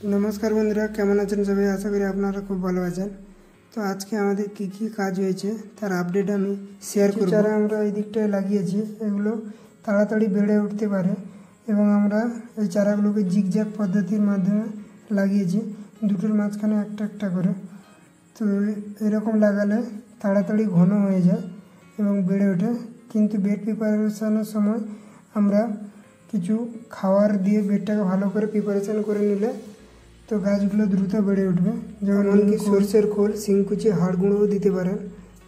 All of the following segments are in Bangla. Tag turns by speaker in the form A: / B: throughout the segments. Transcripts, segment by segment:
A: नमस्कार बंधुरा केमन आছেন सबाई आशा करी आपनारा खूब भालो आছেন। तो आज के आमादेर की काज होयेछे तार आपडेट आमी शेयर करब। चारा आमरा এই দিকটায় লাগিয়েছি, এগুলো তাড়াতাড়ি বেড়ে উঠতে পারে এবং আমরা এই চারাগুলোকে জিগজ্যাগ পদ্ধতির মাধ্যমে লাগিয়েছি, দুটোর মাঝখানে একটা একটা করে। তো এরকম লাগালে তাড়াতাড়ি ঘন হয়ে যায় এবং বেড়ে ওঠে। কিন্তু বেড প্রিপারেশনের সময় আমরা কিছু খাবার দিয়ে বেডটাকে ভালো করে প্রিপারেশন করে নিলে তো গাছগুলো দ্রুত বেড়ে উঠবে। যেমন এমনকি সরষের খোল, শিংকুচি, হাড় গুঁড়োও দিতে পারেন,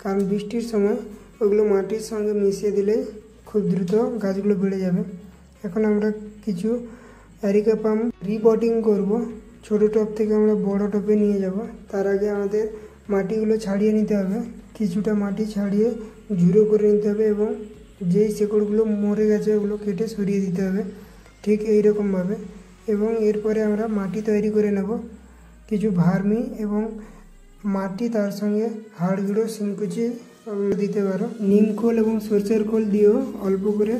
A: কারণ বৃষ্টির সময় ওগুলো মাটির সঙ্গে মিশিয়ে দিলে খুব দ্রুত গাছগুলো বেড়ে যাবে। এখন আমরা কিছু এরিকা পাম রিপটিং করব, ছোট টব থেকে আমরা বড় টবে নিয়ে যাব। তার আগে আমাদের মাটিগুলো ছাড়িয়ে নিতে হবে, কিছুটা মাটি ছাড়িয়ে ঝুড়ো করে নিতে হবে এবং যেই শেকড়গুলো মরে গেছে ওগুলো কেটে সরিয়ে দিতে হবে, ঠিক এই রকমভাবে। এবং এরপরে আমরা মাটি তৈরি করে নেব, কিছু ভার্মি এবং মাটি, তার সঙ্গে হাড় গুঁড়ো, শিংকুচি দিতে পারো। নিম খোল এবং সরষের খোল দিয়েও অল্প করে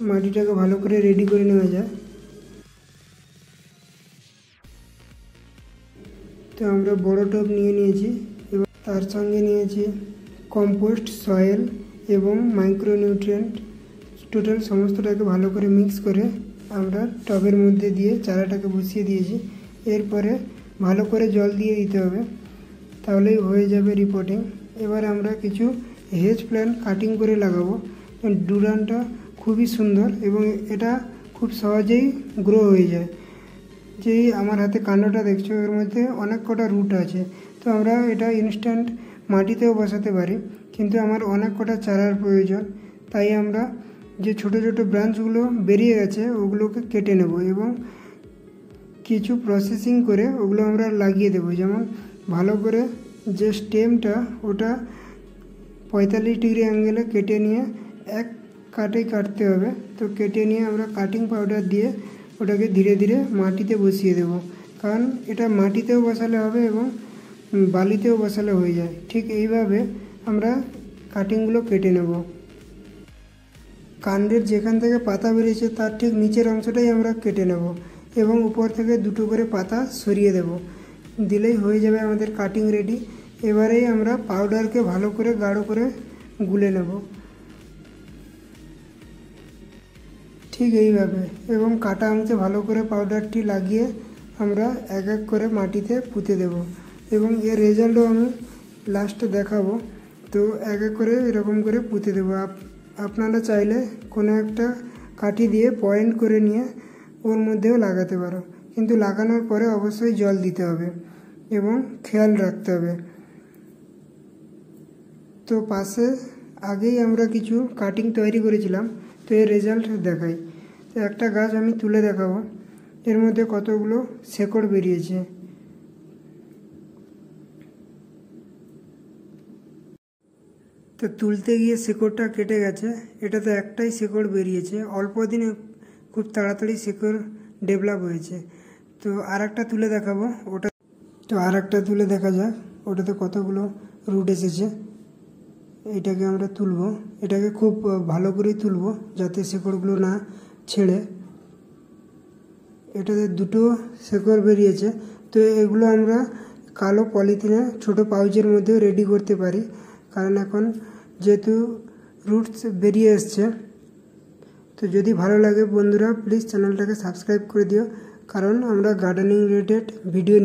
A: মাটিটাকে ভালো করে রেডি করে নেওয়া যায়। তো আমরা বড় টব নিয়ে নিয়েছি এবং তার সঙ্গে নিয়েছি কম্পোস্ট, সয়েল এবং মাইক্রোনিউট্রিয়েন্ট, টোটাল সমস্তটাকে ভালো করে মিক্স করে আমরা টবের মধ্যে দিয়ে চারাটাকে বসিয়ে দিয়েছি। এরপরে ভালো করে জল দিয়ে দিতে হবে, তাহলেই হয়ে যাবে রিপোর্টিং। এবার আমরা কিছু হেজ প্ল্যান্ট কাটিং করে লাগাবো। ডুরানটা খুবই সুন্দর এবং এটা খুব সহজেই গ্রো হয়ে যায়। যেই আমার হাতে কাণ্ডটা দেখছো এর মধ্যে অনেক কটা রুট আছে, তো আমরা এটা ইনস্ট্যান্ট মাটিতেও বসাতে পারি, কিন্তু আমার অনেক কটা চারার প্রয়োজন। তাই আমরা যে ছোট ছোট ব্রাঞ্চগুলো বেরিয়ে গেছে ওগুলোকে কেটে নেব এবং কিছু প্রসেসিং করে ওগুলো আমরা লাগিয়ে দেব। যেমন ভালো করে যে স্টেমটা ওটা 45 ডিগ্রি অ্যাঙ্গেলে কেটে নিয়ে এক কাটেই কাটতে হবে। তো কেটে নিয়ে আমরা কাটিং পাউডার দিয়ে ওটাকে ধীরে ধীরে মাটিতে বসিয়ে দেব, কারণ এটা মাটিতেও বসালে হবে এবং বালিতেও বসালে হয়ে যায়। ঠিক এইভাবে আমরা কাটিংগুলো কেটে নেব। কাণ্ডের যেখান থেকে পাতা বেরিয়েছে তার ঠিক নিচের অংশটাই আমরা কেটে নেব এবং উপর থেকে দুটো করে পাতা সরিয়ে দেব, দিলেই হয়ে যাবে আমাদের কাটিং রেডি। এবারেই আমরা পাউডারকে ভালো করে গাঢ় করে গুলে নেব, ঠিক এইভাবে। এবং কাটা অংশে ভালো করে পাউডারটি লাগিয়ে আমরা এক এক করে মাটিতে পুঁতে দেব এবং এর রেজাল্টও আমি লাস্টে দেখাবো। তো এক এক করে এরকম করে পুঁতে দেবো। আপনারা চাইলে কোনো একটা কাঠি দিয়ে পয়েন্ট করে নিয়ে ওর মধ্যেও লাগাতে পারো, কিন্তু লাগানোর পরে অবশ্যই জল দিতে হবে এবং খেয়াল রাখতে হবে। তো পাশে আগেই আমরা কিছু কাটিং তৈরি করেছিলাম, তো এর রেজাল্ট দেখাই। তো একটা গাছ আমি তুলে দেখাবো, এর মধ্যে কতগুলো শেকড় বেরিয়েছে। তো তুলতে গিয়ে শেকড়টা কেটে গেছে, এটাতে একটাই শেকড় বেরিয়েছে। অল্প দিনে খুব তাড়াতাড়ি শেকড় ডেভেলপ হয়েছে। তো আর একটা তুলে দেখাবো, ওটা তো আর একটা তুলে দেখা যাক ওটাতে কতগুলো রুট এসেছে। এটাকে আমরা তুলব, এটাকে খুব ভালো করেই তুলব যাতে শেকড়গুলো না ছেড়ে। এটাতে দুটো শেকড় বেরিয়েছে। তো এগুলো আমরা কালো পলিথিনে ছোট পাউচের মধ্যেও রেডি করতে পারি, কারণ এখন যেহেতু রুটস বেরিয়ে এসছে। তো যদি ভালো লাগে বন্ধুরা প্লিজ চ্যানেলটাকে সাবস্ক্রাইব করে দিও, কারণ আমরা গার্ডেনিং রিলেটেড ভিডিও